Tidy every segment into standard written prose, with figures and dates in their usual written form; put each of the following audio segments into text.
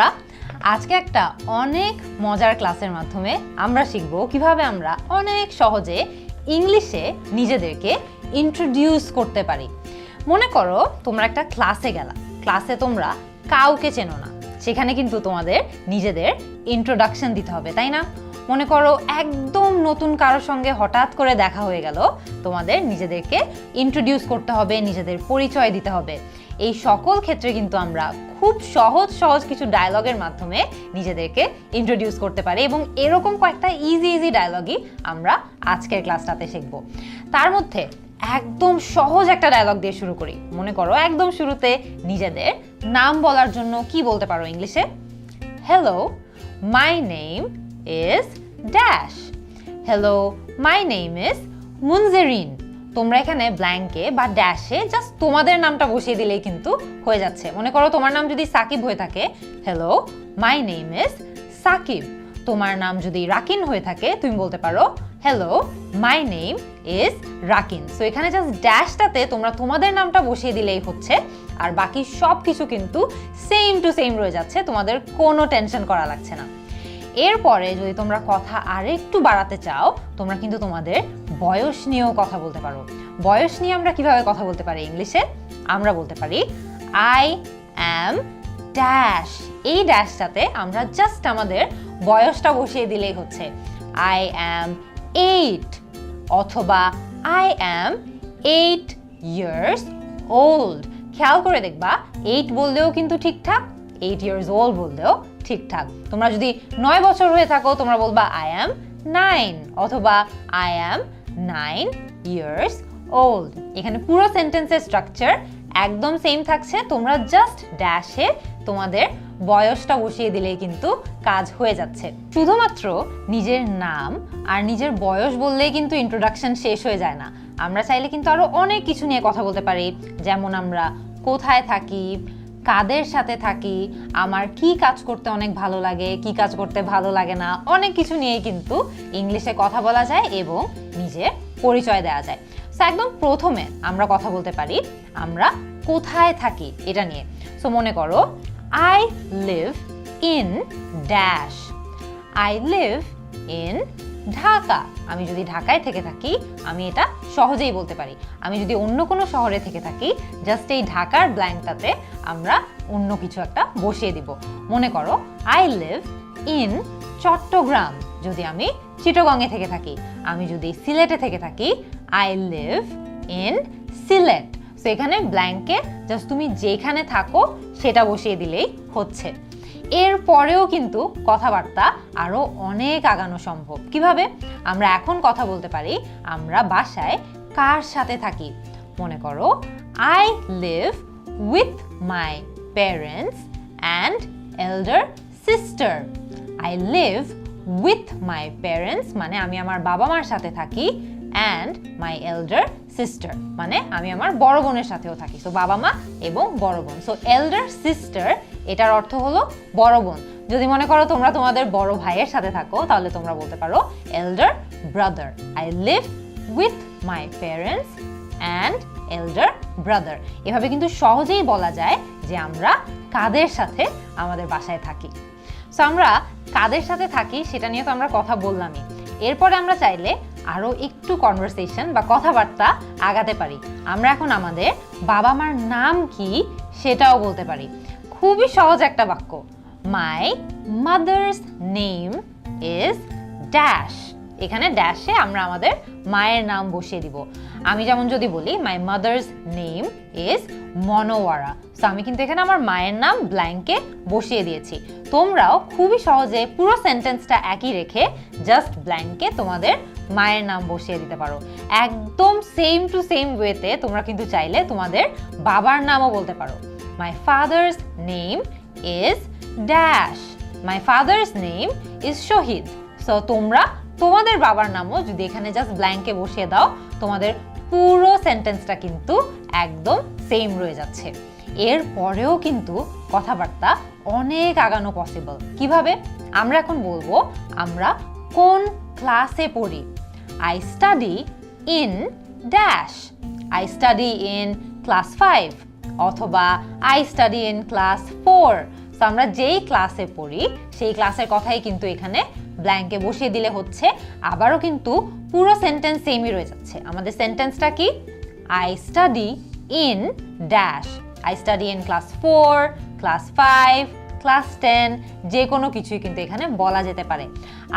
বন্ধুরা, আজকে একটা অনেক মজার ক্লাসের মাধ্যমে আমরা শিখব কিভাবে আমরা অনেক সহজে ইংলিশে নিজেদেরকে ইন্ট্রোডিউস করতে পারি। মনে করো তোমরা একটা ক্লাসে গেলা, ক্লাসে তোমরা কাউকে চেনো না, সেখানে কিন্তু তোমাদের নিজেদের ইন্ট্রোডাকশন দিতে হবে, তাই না? মনে করো একদম নতুন কারোর সঙ্গে হঠাৎ করে দেখা হয়ে গেল, তোমাদের নিজেদেরকে ইন্ট্রোডিউস করতে হবে, নিজেদের পরিচয় দিতে হবে। এই সকল ক্ষেত্রে কিন্তু আমরা খুব সহজ কিছু ডায়লগের মাধ্যমে নিজেদেরকে ইন্ট্রোডিউস করতে পারি এবং এরকম কয়েকটা ইজি ডায়লগই আমরা আজকের ক্লাসটাতে শিখব। তার মধ্যে একদম সহজ একটা ডায়লগ দিয়ে শুরু করি। মনে করো একদম শুরুতে নিজেদের নাম বলার জন্য কি বলতে পারো ইংলিশে? Hello, my name is dash. Hello, my name is Munzereen. তোমরা এখানে ব্ল্যাঙ্কে বা ড্যাশে জাস্ট তোমাদের নামটা বসিয়ে দিলেই কিন্তু হয়ে যাচ্ছে। মনে করো তোমার নাম যদি সাকিব হয়ে থাকে, hello, my name is Sakib. তোমার নাম যদি রাকিন হয়ে থাকে, তুমি বলতে পারো hello, my name is Rakin. So এখানে জাস্ট ড্যাশটাতে তোমরা তোমাদের নামটা বসিয়ে দিলেই হচ্ছে, আর বাকি সব কিছু কিন্তু সেম টু সেম রয়ে যাচ্ছে, তোমাদের কোনো টেনশন করা লাগছে না। এরপরে যদি তোমরা কথা আরেকটু বাড়াতে চাও, তোমরা কিন্তু তোমাদের বয়স নিয়েও কথা বলতে পারো। বয়স নিয়ে আমরা কিভাবে কথা বলতে পারি ইংলিশে? আমরা বলতে পারি আই অ্যাম ড্যাশ। এই ড্যাশটাতে আমরা জাস্ট আমাদের বয়সটা বসিয়ে দিলেই হচ্ছে। আই অ্যাম 8 অথবা আই অ্যাম 8 years old। খেয়াল করে দেখবা 8 বললেও কিন্তু ঠিকঠাক, 8 years old বললেও ঠিকঠাক। তোমরা যদি 9 বছর হয়ে থাকো, তোমরা বলবা আই অ্যাম 9 অথবা আই অ্যাম 9 years old। এখানে পুরো সেন্টেন্সের স্ট্রাকচার একদম সেম থাকছে, তোমরা জাস্ট ড্যাশে তোমাদের বয়সটা বসিয়ে দিলেই কিন্তু কাজ হয়ে যাচ্ছে। শুধুমাত্র নিজের নাম আর নিজের বয়স বললেই কিন্তু ইন্ট্রোডাকশন শেষ হয়ে যায় না। আমরা চাইলে কিন্তু আরো অনেক কিছু নিয়ে কথা বলতে পারি, যেমন আমরা কোথায় থাকি, কাদের সাথে থাকি, আমার কি কাজ করতে অনেক ভালো লাগে, কি কাজ করতে ভালো লাগে না, অনেক কিছু নিয়েই কিন্তু ইংলিশে কথা বলা যায় এবং নিজের পরিচয় দেওয়া যায়। সো একদম প্রথমে আমরা কথা বলতে পারি আমরা কোথায় থাকি এটা নিয়ে। সো মনে করো I live in dash. I live in Dhaka. আমি যদি ঢাকায় থেকে থাকি, আমি এটা সহজেই বলতে পারি। আমি যদি অন্য কোনো শহরে থেকে থাকি, জাস্ট এই ঢাকার ব্ল্যাঙ্কটাতে আমরা অন্য কিছু একটা বসিয়ে দিব। মনে করো আই লিভ ইন চট্টগ্রাম। যদি আমি চিটাগংয়ে থেকে থাকি, আমি যদি সিলেটে থেকে থাকি, I live in Sylhet. So এখানে ব্ল্যাঙ্কে জাস্ট তুমি যেখানে থাকো সেটা বসিয়ে দিলেই হচ্ছে। এর পরেও কিন্তু কথাবার্তা আরো অনেক আগানো সম্ভব। কিভাবে? আমরা এখন কথা বলতে পারি আমরা বাসায় কার সাথে থাকি। মনে করো I live with my parents and elder sister. I live with my parents মানে আমি আমার বাবা মার সাথে থাকি, অ্যান্ড মাই এল্ডার সিস্টার মানে আমি আমার বড় বোনের সাথেও থাকি। সো বাবা মা এবং বড় বোন। সো এল্ডার সিস্টার এটার অর্থ হলো বড় বোন। যদি মনে করো তোমরা তোমাদের বড় ভাইয়ের সাথে থাকো, তাহলে তোমরা বলতে পারো elder brother. I live with my parents and elder brother. এভাবে কিন্তু সহজেই বলা যায় যে আমরা কাদের সাথে আমাদের বাসায় থাকি। সো আমরা কাদের সাথে থাকি সেটা নিয়ে তো আমরা কথা বললামই। এরপরে আমরা চাইলে আরো একটু কনভারসেশন বা কথাবার্তা আগাতে পারি। আমরা এখন আমাদের বাবা মার নাম কি সেটাও বলতে পারি। খুবই সহজ একটা বাক্য, my mother's name is dash. এখানে ড্যাশে আমরা আমাদের মায়ের নাম বসিয়ে দিব। আমি যেমন যদি বলি my mother's name is Monowara, so আমি কিন্তু এখানে আমার মায়ের নাম ব্ল্যাঙ্কে বসিয়ে দিয়েছি। তোমরাও খুবই সহজে পুরো সেন্টেন্সটা একই রেখে জাস্ট ব্ল্যাঙ্কে তোমাদের মায়ের নাম বসিয়ে দিতে পারো। একদম সেম টু সেম ওয়েতে তোমরা কিন্তু চাইলে তোমাদের বাবার নামও বলতে পারো। My father's name is dash. My father's name is Shahid. So তোমরা তোমাদের বাবার নামও যদি এখানে জাস্ট ব্ল্যাঙ্কে বসিয়ে দাও, তোমাদের পুরো সেন্টেন্সটা কিন্তু একদম সেম রয়ে যাচ্ছে। এর পরেও কিন্তু কথাবার্তা অনেক আগানো পসিবল। কিভাবে? আমরা এখন বলবো আমরা কোন ক্লাসে পড়ি। I study in dash. I study in class 5 অথবা I study in class 4। So আমরা যেই ক্লাসে পড়ি সেই ক্লাসের কথাই কিন্তু এখানে ব্ল্যাঙ্কে বসিয়ে দিলে হচ্ছে। আবারও কিন্তু পুরো সেন্টেন্স সেমই রয়ে যাচ্ছে। আমাদের সেন্টেন্সটা কি? I study in dash. I study in class 4, class 5, class 10, যে কোনো কিছুই কিন্তু এখানে বলা যেতে পারে।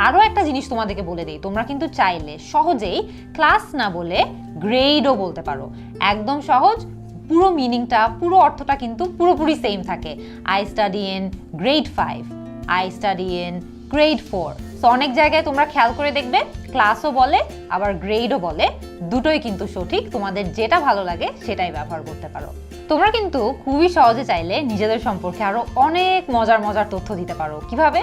আরও একটা জিনিস তোমাদেরকে বলে দিই, তোমরা কিন্তু চাইলে সহজেই ক্লাস না বলে গ্রেডও বলতে পারো। একদম সহজ, পুরো মিনিংটা, পুরো অর্থটা কিন্তু পুরোপুরি সেম থাকে। I study in grade 5, I study in grade 4। So অনেক জায়গায় তোমরা খেয়াল করে দেখবে ক্লাসও বলে আবার গ্রেডও বলে, দুটোই কিন্তু সঠিক। তোমাদের যেটা ভালো লাগে সেটাই ব্যবহার করতে পারো। তোমরা কিন্তু খুবই সহজে চাইলে নিজেদের সম্পর্কে আরো অনেক মজার মজার তথ্য দিতে পারো। কিভাবে?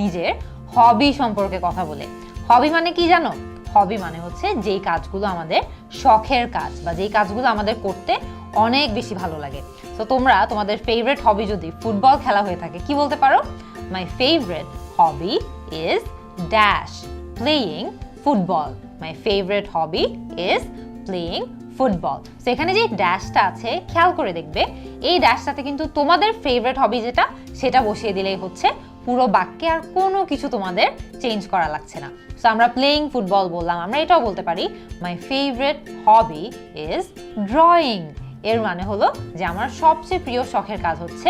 নিজের হবি সম্পর্কে কথা বলে। হবি মানে কি জানো? হবি মানে হচ্ছে যেই কাজগুলো আমাদের শখের কাজ বা যেই কাজগুলো আমাদের করতে অনেক বেশি ভালো লাগে। তো তোমরা তোমাদের ফেভারিট হবি যদি ফুটবল খেলা হয়ে থাকে, কি বলতে পারো? My favourite hobby is dash playing football. My favourite hobby is playing football. So এখানে যে ড্যাশটা আছে খেয়াল করে দেখবে, এই ড্যাশটাতে কিন্তু তোমাদের ফেভারিট হবি যেটা সেটা বসিয়ে দিলেই হচ্ছে। পুরো বাক্যে আর কোনো কিছু তোমাদের চেঞ্জ করা লাগছে না। সো আমরা প্লেয়িং ফুটবল বললাম, আমরা এটাও বলতে পারি my favourite hobby is drawing. এর মানে হলো যে আমার সবচেয়ে প্রিয় শখের কাজ হচ্ছে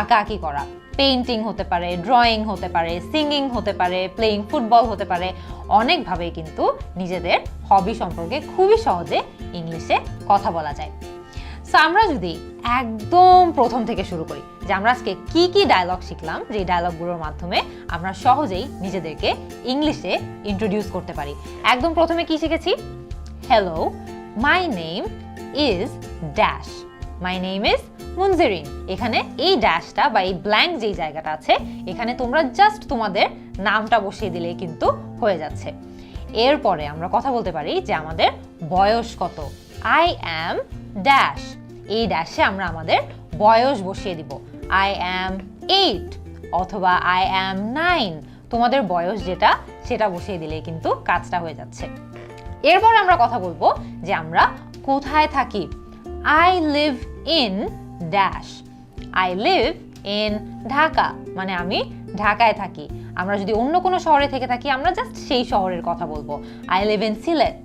আঁকাআঁকি করা। পেইন্টিং হতে পারে, ড্রয়িং হতে পারে, সিঙ্গিং হতে পারে, প্লেয়িং ফুটবল হতে পারে। অনেকভাবেই কিন্তু নিজেদের হবি সম্পর্কে খুবই সহজে ইংলিশে কথা বলা যায়। সো আমরা যদি একদম প্রথম থেকে শুরু করি যে আমরা আজকে কি কি ডায়লগ শিখলাম, যে ডায়লগগুলোর মাধ্যমে আমরা সহজেই নিজেদেরকে ইংলিশে ইন্ট্রোডিউস করতে পারি। একদম প্রথমে কি শিখেছি? Hello, my name is dash. My name is Munjerin. এখানে এই ড্যাশটা বা এই ব্ল্যাঙ্ক যেই জায়গাটা আছে, এখানে তোমরা জাস্ট তোমাদের নামটা বসিয়ে দিলেই কিন্তু হয়ে যাচ্ছে। এরপরে আমরা কথা বলতে পারি যে আমাদের বয়স কত। I am dash. এই ড্যাশে আমরা আমাদের বয়স বসিয়ে দিব। আই অ্যাম 8 অথবা আই অ্যাম 9। তোমাদের বয়স যেটা সেটা বসিয়ে দিলেই কিন্তু কাজটা হয়ে যাচ্ছে। এরপর আমরা কথা বলবো যে আমরা কোথায় থাকি। I live in dash. I live in Dhaka, মানে আমি ঢাকায় থাকি। আমরা যদি অন্য কোনো শহরে থেকে থাকি আমরা জাস্ট সেই শহরের কথা বলবো। I live in Sylhet,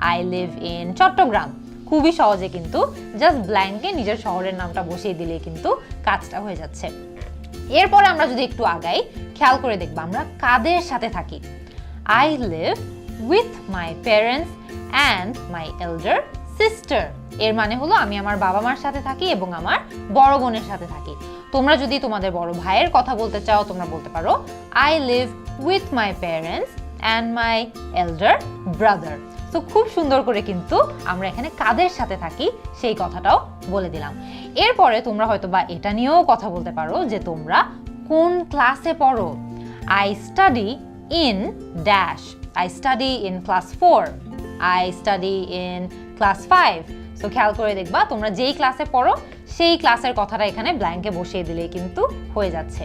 I live in Chattogram. খুবই সহজে কিন্তু জাস্ট ব্ল্যাঙ্কে নিজের শহরের নামটা বসিয়ে দিলেই কিন্তু কাজটা হয়ে যাচ্ছে। এরপরে আমরা যদি একটু আগাই, খেয়াল করে দেখবো আমরা কাদের সাথে থাকি। I live with my parents and my elder sister. এর মানে হলো আমি আমার বাবা মার সাথে থাকি এবং আমার বড় বোনের সাথে থাকি। তোমরা যদি তোমাদের বড় ভাইয়ের কথা বলতে চাও তোমরা বলতে পারো I live with my parents and my elder brother. তো খুব সুন্দর করে কিন্তু আমরা এখানে কাদের সাথে থাকি সেই কথাটাও বলে দিলাম। এরপরে তোমরা হয়তো বা এটা নিয়েও কথা বলতে পারো যে তোমরা কোন ক্লাসে পড়ো। I study in dash. I study in class 4, I study in class 5। তো খেয়াল করে দেখবা তোমরা যেই ক্লাসে পড়ো সেই ক্লাসের কথাটা এখানে ব্ল্যাঙ্কে বসিয়ে দিলেই কিন্তু হয়ে যাচ্ছে।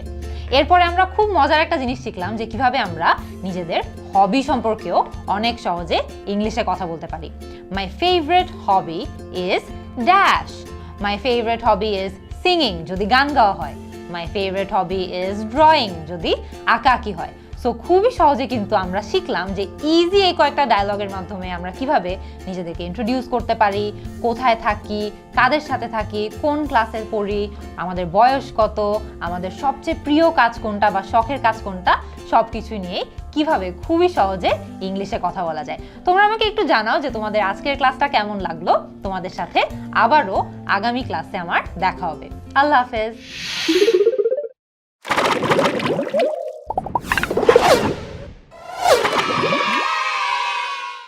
এরপরে আমরা খুব মজার একটা জিনিস শিখলাম যে কিভাবে আমরা নিজেদের হবি সম্পর্কেও অনেক সহজে ইংলিশে কথা বলতে পারি। My favourite hobby is dash. My favourite hobby is singing, যদি গান গাওয়া হয়। My favourite hobby is drawing, যদি আঁকাআঁকি হয়। সো খুবই সহজে কিন্তু আমরা শিখলাম যে ইজি এই কয়েকটা ডায়লগের মাধ্যমে আমরা কিভাবে নিজেদেরকে ইন্ট্রোডিউস করতে পারি, কোথায় থাকি, কাদের সাথে থাকি, কোন ক্লাসে পড়ি, আমাদের বয়স কত, আমাদের সবচেয়ে প্রিয় কাজ কোনটা বা শখের কাজ কোনটা, সব কিছু নিয়েই কিভাবে খুবই সহজে ইংলিশে কথা বলা যায়। তোমরা আমাকে একটু জানাও যে তোমাদের আজকের ক্লাসটা কেমন লাগলো। তোমাদের সাথে আবারও আগামী ক্লাসে আমার দেখা হবে। আল্লাহ হাফেজ।